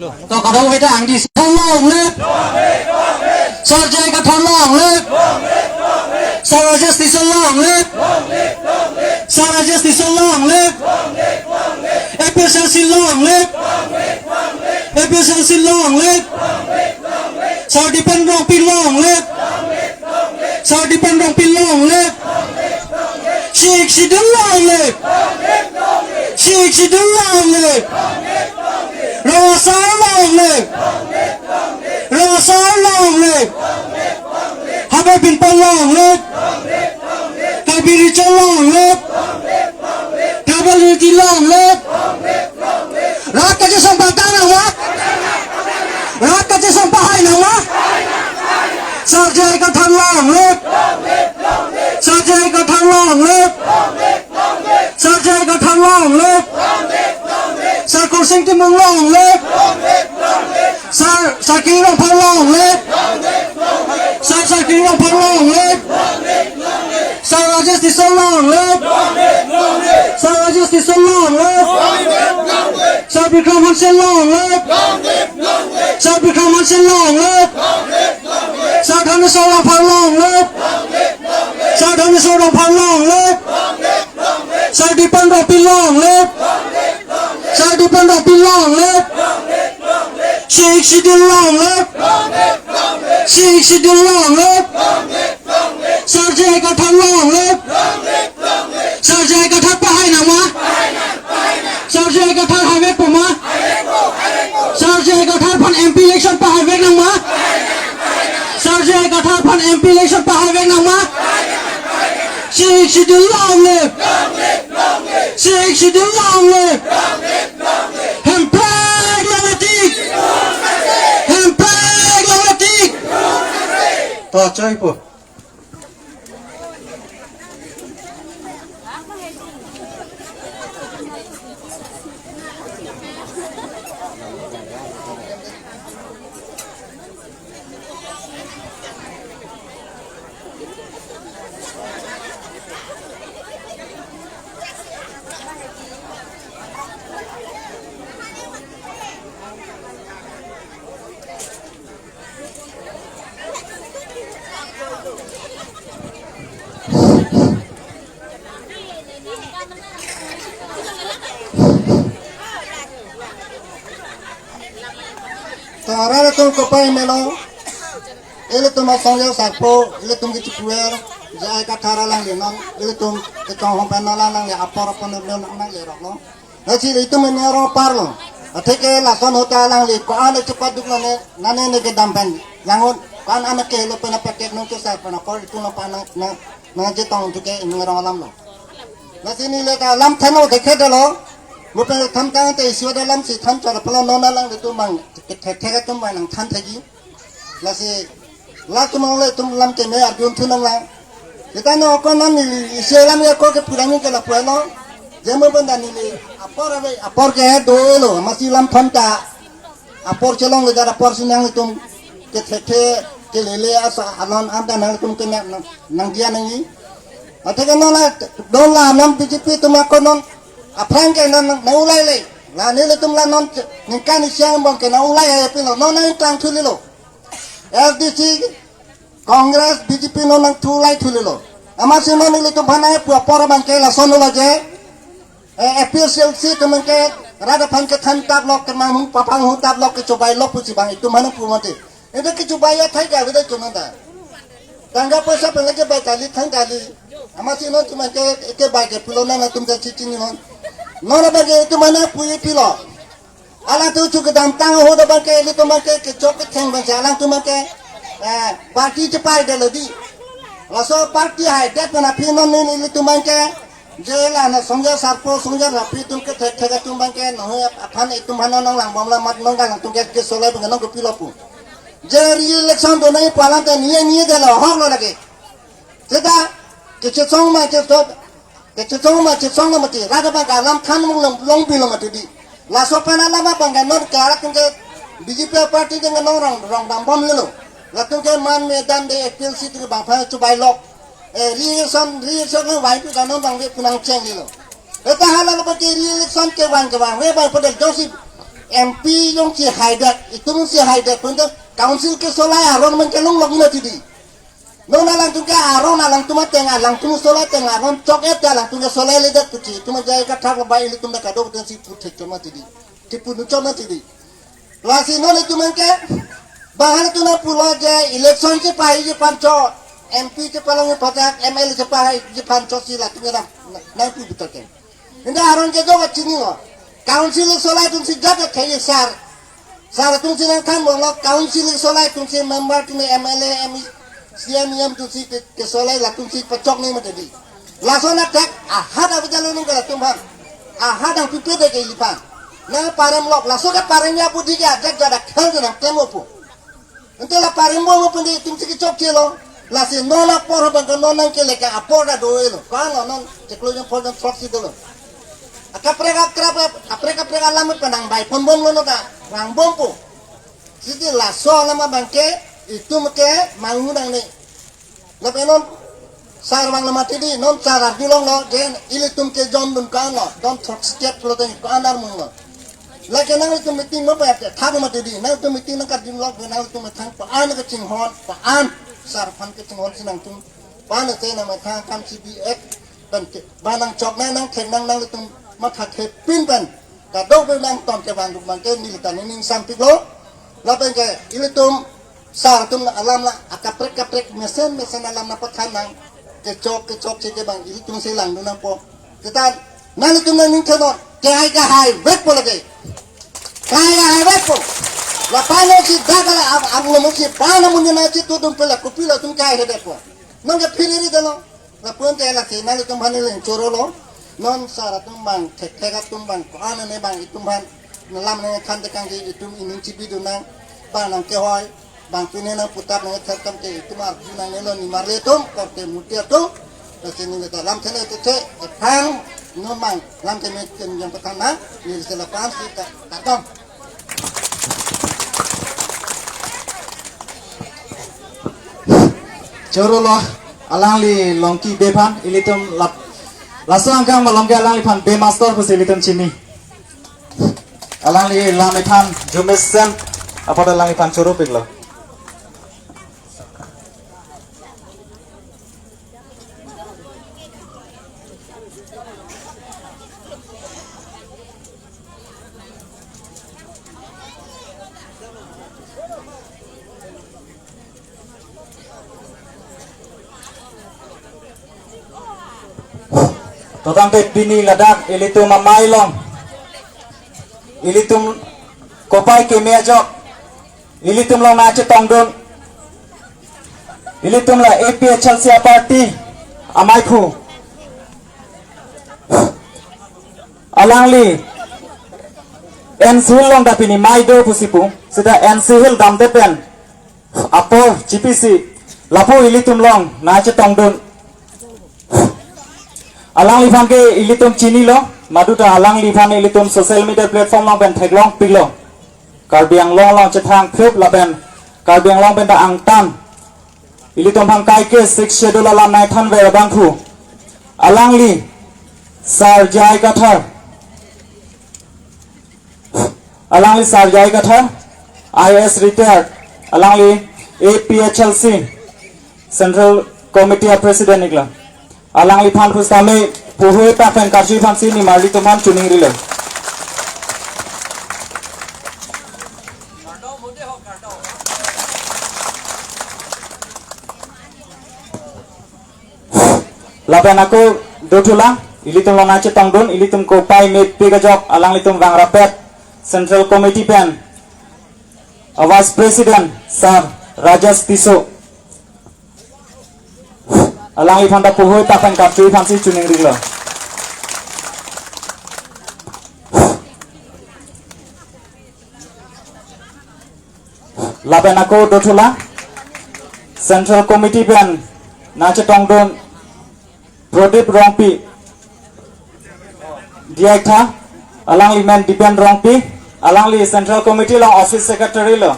ก็ขอให้ทางที่ทองลองเล็บสอดใจกับทองลองเล็บสารจัสติสลองเล็บสารจัสติสลองเล็บเอเปซันสิลองเล็บเอเปซันสิลองเล็บสอดีเป็นรองปีลองเล็บสอดีเป็นรองปีลองเล็บชีกชิดลองเล็บชีกชิดลองเล็บรอสาวลองเล็บรอสาวลองเล็บฮับไปเป็นปลองเล็บฮับไปริจลองเล็บฮับไปริจิลองเล็บรักกันจะส่งไปตั้งนะวะรักกันจะส่งไปให้นะวะสาใจก็ทำลองเล็บสาใจก็ทำลองเล็บสาใจก็ทำลองเล็บสาคนสิ่งที่มึงลองเล็บสากีร้องพังลองเล็บสากีร้องพังลองเล็บสาราเจสติสลองเล็บสาราเจสติสลองเล็บสาบิคำมันเชลองเล็บสาบิคำมันเชลองเล็บสาทำให้โซลองพังลองเล็บสาทำให้โซลองพังลองเล็บสาดิปันดอกปีลองเล็บสาดิปันดอกปีลองเล็บชีกชิดลองเล็บชีกชิดลองเล็บสาใจก็ทำลองเล็บสาใจก็ทัดไปให้นะวะสาใจก็ทัดให้เวกผมวะสาใจก็ทัดพัน MP election ไปให้เวกนะวะสาใจก็ทัดพัน MP election ไปให้เวกนะวะชีกชิดลองเล็บชีกชิดลองเล็บแฮมเพลย์ลาติกแฮมเพลย์ลาติกต่อใจปุ๊ Ahora tú copas melo, ele toma sonho sapo, ele toma que tipuer, já é catara lang lenon, ele toma que com romper na lang le apor apor no lang le rock no. Assim ele toma nero parlo, até que la son hota lang le ko ane cepat duk nane ne ke dampen, langon kan ane ke le pena paket no ke sa pena por itu no pana na je tong tu ke nero lam lo. Na sini le ka lam thano dekhe de lo. Mungkin tentang itu isu dalam si tan cara pelontonan lang itu mang kek tu mang tan tadi, lasi laku mang le tu lam kene arjun tu nang lang. Kita no kau nang isu lam ya kau kepulangan ke lapu no, jemu benda ni apor ke do lo masih lam tanta, apor celong le cara apor sinang itu ke lele asa alon ada nang itu kena nang dia nangi. Atau kan no la do la lam PJP tu mak konon. Apang ke nan naulai le, la ni le tum la non ningkan siang bang ke naulai ya pino non nang tang thuli lo, FDC Congress BJP non nang thulai thuli lo, amasi non ni le tum panai pu apora bang ke la sono lo je, FPLC tu bang ke rada pan ke than tap lok ke mang papang hu tap lok ke cobai lok pu si bang itu mana pu mati, itu ke cobai ya thai ga vida tu nanda, tangga pesa bang ke bai kali thang kali, amasi non tu bang ke bai ke pulo nang tum ke cicing non. Nona bagi itu mana punya pilo. Alang tu cukup dampang ho dah bagi itu makai kecok keceng bagi alang tu makai parti cepat dah lagi. Laso parti hai dia tu nak pinon ni itu makai jelah na songja sarpo songja rapi tu ke tega tu makai no apa itu mana nong lang bomla mat nong lang tu ke solai bagi nong ke pilo pun. Jadi election tu ni palang tu ni dah lah hong lo lagi. Jadi kecong macam kecong macam mati, raga bang alam kan long bilo mati di. La sopan alam bang non karak tu ke BJP parti dengan orang dambam lelo. La tu ke man medan de FPLC tu bang pa cubai lok. Reason ni wai tu kan bang de punang ceng lelo. Eta halal bagi election ke bang we bang pada Joseph MP yang si haidat itu si haidat pun council ke solai aron mencelung log na tidi nona lang tu ke aron lang tu mateng lang tu solai teng aron cok et lang tu ke solai ledat tu tu majai ka thak bai li tu na kado tu si putek tu matidi tipu nu choma tidi lasi nona tu mengke bahal tu na pulo je election se pai je panco MP se palang patak ML se pai je panco si la tu na pu betul ke inda aron ke do chini lo council solai tu si jaga kaya sar tu si nang kan mong council solai tu si member tu MLA CMM tu si ke solai la tu si pecok ni mati di lasona tak ahad apa jalan ni kalau tumbang ahad ang pipi de ke lipan na parem lok laso ka paremnya pu di ga jak jada khal jana temo pu ente la parem mo pu di tu si ke chok kilo lasi nona por bang nona ke le ka apoda do elo kan non ceklo yang por dan proxy do apreka lamut pandang baik pembom lono ka rang bompo siti laso lama bangke itu meke mangudang ni lepenon sar bang lama tidi non sar bilong no den ilitum ke jon dun ka no don trok step lo den ko andar mung no lagi nang itu meeting mo ba ta thab ma tidi nang itu meeting nang ka dim lok nang itu ma thang pa an ka ching hon pa an sar phan ke ching hon sinang tum pa na te na ma thang kam CBX dan banang chok nang theng nang itu ma thak he pin ban ka do be nang tom ke bang bang ke ni ta ning sam pik lo la ben ke ilitum sar tum alam la akaprek mesen alam na pathan nang ke chok ke bang ilitum se lang nang po kita nang ilitum ning ke no ke hai ka hai wek po lage kai ka hai wek po la pa no si daga ang lo mo si pa na mun na si tu tum pela kupila tum kai he de po nang ke phiri de lo la pon te la se nang ilitum bhanil choro lo non sara tumbang teka tumbang ko ana ne bang itumban nalam ne kan te kang itum inin cibi dunang bang nang ke hoy bang pine na putar ne terkam ke itumar junang ne lo ni marle tum ko te mutia tu ta sini ne ta lam thene te phang no mang lam te me ken yang petana ni se la pan si ta dom Choro lo alang li longki bepan ilitum lap laso angkang malongke alang li pan be master ko silitum chini alang li lam pan jumesen apa alang li pan choro piglo totang ke bini ladak ilitum mamailong ilitum kopai ke meajok ilitum long na tongdon ilitum la APHLC party amaiku alangli NCL long dapini maido pusipu sudah NCL dam depen apo GPC lapo ilitum long na tongdon alang lifan ke ilitum chini lo maduta alang lifan ilitum social media platform long ben thaglong piglo karbiang long chetang phup la ben karbiang long ben da angtan ilitum phang kai ke 6 schedule alam nai than ve bang thu alang li sar jai kathar alang li sar jai kathar IS retired alang li APHLC Central Committee of President igla alang li phan khus kami puhui pa fen karsi phan si ni marli toman chuning rile laban aku dotula ilitum lona chetang don ilitum ko pai me pegajok alang litum bang rapet Central Committee pen Vice President Sir Rajas Tiso alang ifan da puhui ta fan kapsi fan si chuning ringlo laben ako dotula Central Committee pen na chetongdon Prodip Rongpi Diakta alang limen dipen Rongpi alang li Central Committee long Office Secretary lo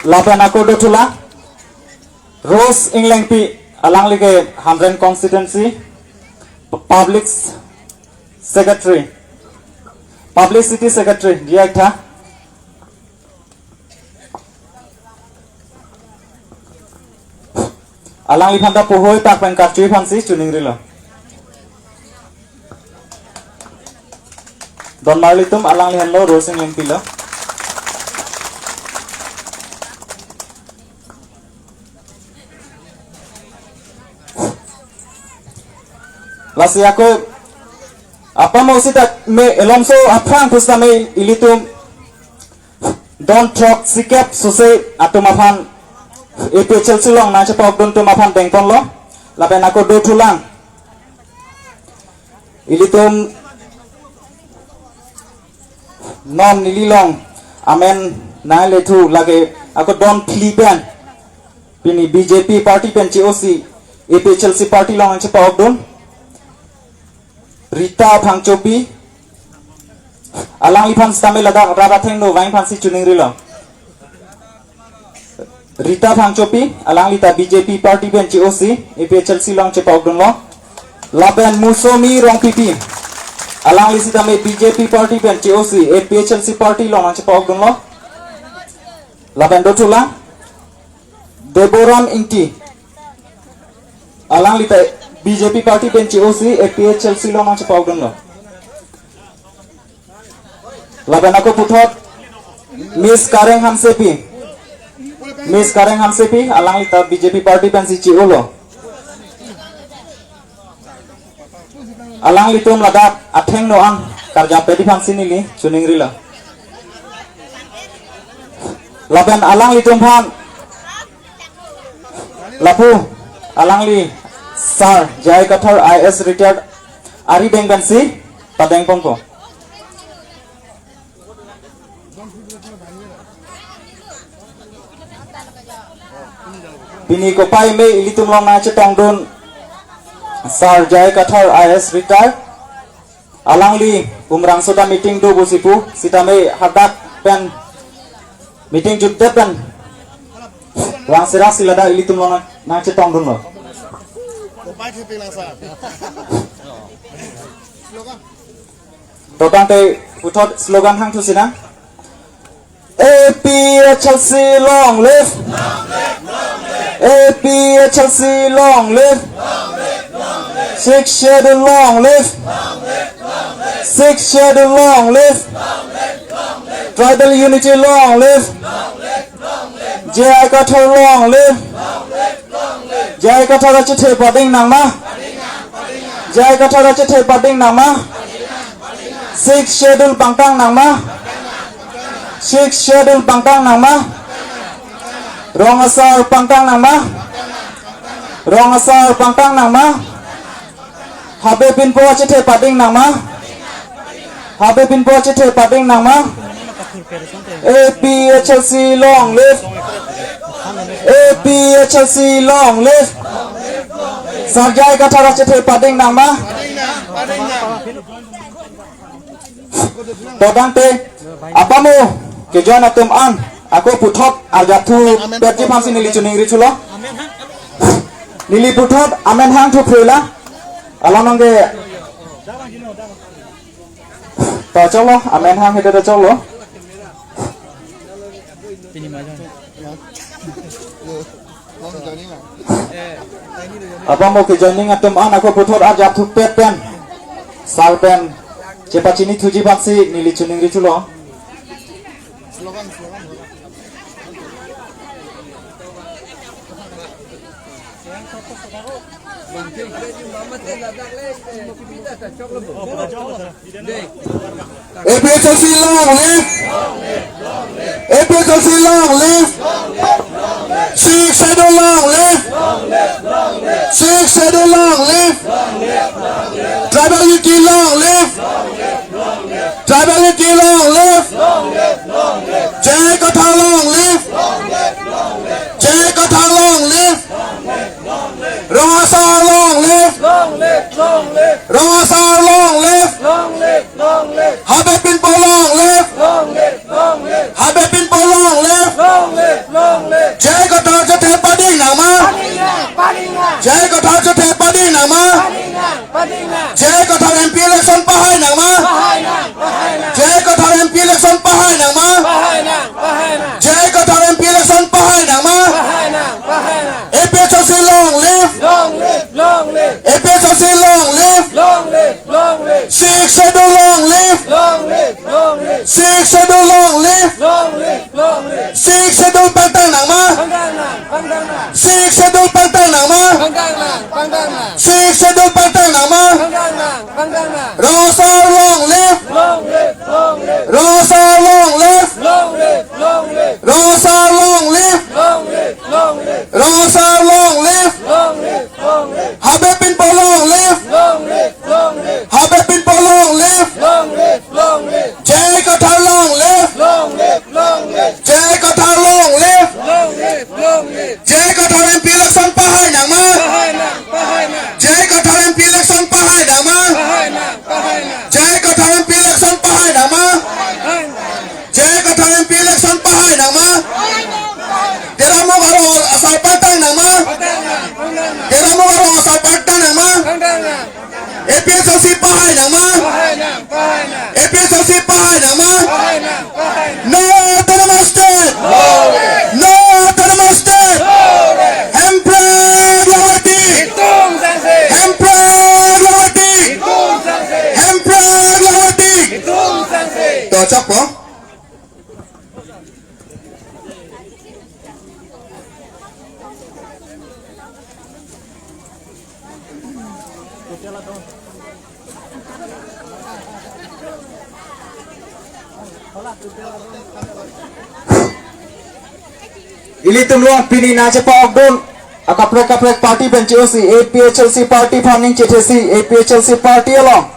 lapen aku do tula Rose England pi alang lige Hamren constituency public secretary publicity secretary dia ekta alang lipanda pohoi tak pen katri phansi chuning rilo don marlitum alang lihan lo Rose England pi lo lasi aku apa mau sih tak me elomso apang pusta me ilitum don't talk sikap susai atau mapan itu Chelsea long na cepat don tu mapan bengkon lo lapen aku do tulang ilitum non nililong amen na letu lagi aku don flipan pini BJP party pen COC itu Chelsea party long cepat don Rita Phangchopi alang lipan stame ladak raba thengno wain phansi chuning rilo Rita Phangchopi alang lita BJP party ben COC EPHL silong chepau dun lo laben musomi rong pipi alang lisi tame BJP party ben COC EPHL party long chepau dun lo laben dotula Deboram Inti alang lita BJP party pen COC EPHL silong ang chepau dun lo laban ako puthot Miss Kareng Hamsepi alang lita BJP party pen CCO lo alang litum ladak atheng no ang karja pedi phansi nili chuning rila laban alang litum phan lapu alang li Sir Jai Kathar IS retired Ari Bengbansi Padeng Pongko Bini Kopai me ilitum long na chetong don Sir Jai Kathar IS retired alang li umrang soda meeting do busipu sita me hadak pen meeting judde pen wang sira silada ilitum long na chetong don lo Totang te putot slogan hang tu sina EPHL long live EPHL long live Six schedule long live Six schedule long live Tribal unity long live Jai Kathar long live Jai Kathar chithe pading nangma Jai Kathar chithe pading nangma Six schedule pangtang nangma Six schedule pangtang nangma Rongasar pangtang nangma Rongasar pangtang nangma Habe pinpo chithe pading nangma Habe pinpo chithe pading nangma EPHL long live EPHL long live Sarjai Kathar chithe pading nangma Todang te apamu kejuan atum an aku puthot arjathu peti phansi nili chuning ri chulo nili puthot amen hang thu phreila alononge ta cholo amen hang hede cholo apamu kejuan atum an aku puthot arjathu pet pen sal pen cepat cini tuji phansi nili chuning ri chulo EPHL long live EPHL long live Six schedule long live Six schedule long live Tribal unity long live Tribal unity long live Jai Kathar long live Jai Kathar long live Rongasar long live Rongasar long live Habe pinpo long live Habe pinpo long live Jai Kothar Chothe Padi Nama. Jai Kothar MP election Pahai Nama. Jai Kothar MP election Pahai Nama. Jai Kothar MP election Pahai Nama. APHC long live. APHC long live. Six schedule long live. Six schedule long live. Six schedule Pantang Nama. Six schedule Pantang Nama. Six schedule Pantang Nama. Rosa long live. Rosa long live. Rosa long live. Rosa long live. Habib bin Polong live. Habib bin Polong live. Jai Kothar long live. Jai Kothar long live. Jai Kothar MP election Pahai Nama. Jai Kothar MP election Pahai Nama. Jai Kothar MP election Pahai Nama. Jai Kothar MP election Pahai Nama. Teramu karo asal Pantang Nama. Teramu karo asal Pantang Nama. APHC Pahai Nama. APHC Pahai Nama. No autonomous state. No autonomous state. Emperor Lawati. Emperor Lawati. Emperor Lawati. Cocok po? Ili tumluang pini na cepa ogdon akaprek party benci APHLC party funding cetesi APHLC party along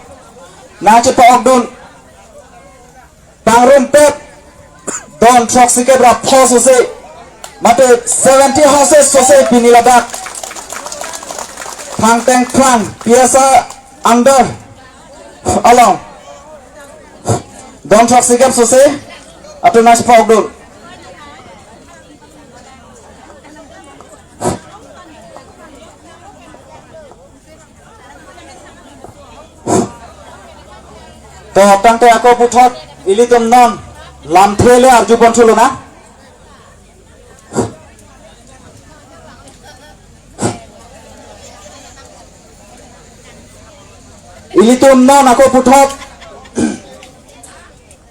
na cepa ogdon pangrum pet don troxike bra phos ose mate 70 houses ose pini ladak phang teng phang piasa under along don troxike ose atau na cepa ogdon to tangte ako puthot ilitum non lamthele arju ponchulo na ilitum non ako puthot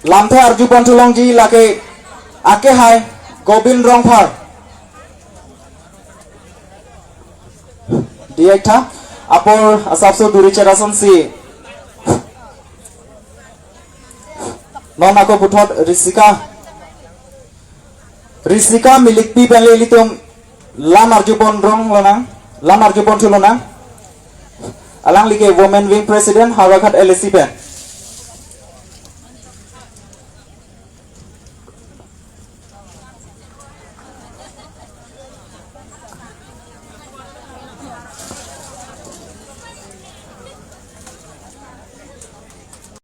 lamthe arju ponchulong ji lake ake hai Gobind Rongphar diekta apor asapso duri cherason si non ako puthot Risika milik pi penle litum lam arjupon rong lonang lam arjupon chulona alang like women wing president Harakat LSC pen